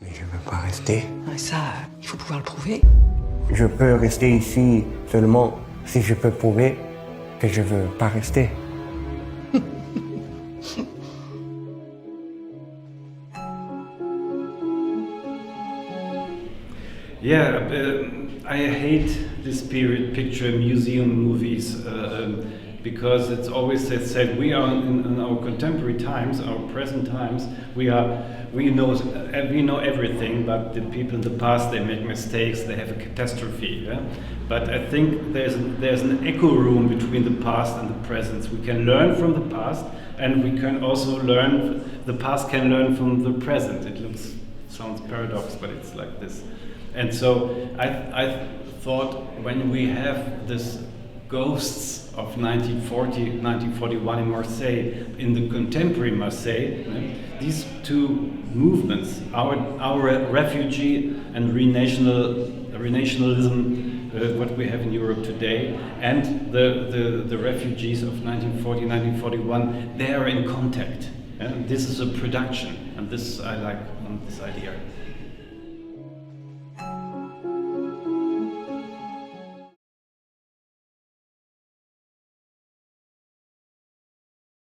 Mais je veux pas rester. Ouais, ça, il faut pouvoir le prouver. Je peux rester ici seulement si je peux prouver que je veux pas rester. Yeah, I hate this period picture museum movies because it's always said we are in our contemporary times, our present times. We know everything, but the people in the past, they make mistakes, they have a catastrophe. Yeah? But I think there's an echo room between the past and the present. We can learn from the past, and we can also learn. The past can learn from the present. Sounds paradox, but it's like this. And so I thought when we have this ghosts of 1940, 1941 in Marseille, in the contemporary Marseille, these two movements, our refugee and renationalism, what we have in Europe today, and the refugees of 1940, 1941, they are in contact. This is a production, and this I like this idea.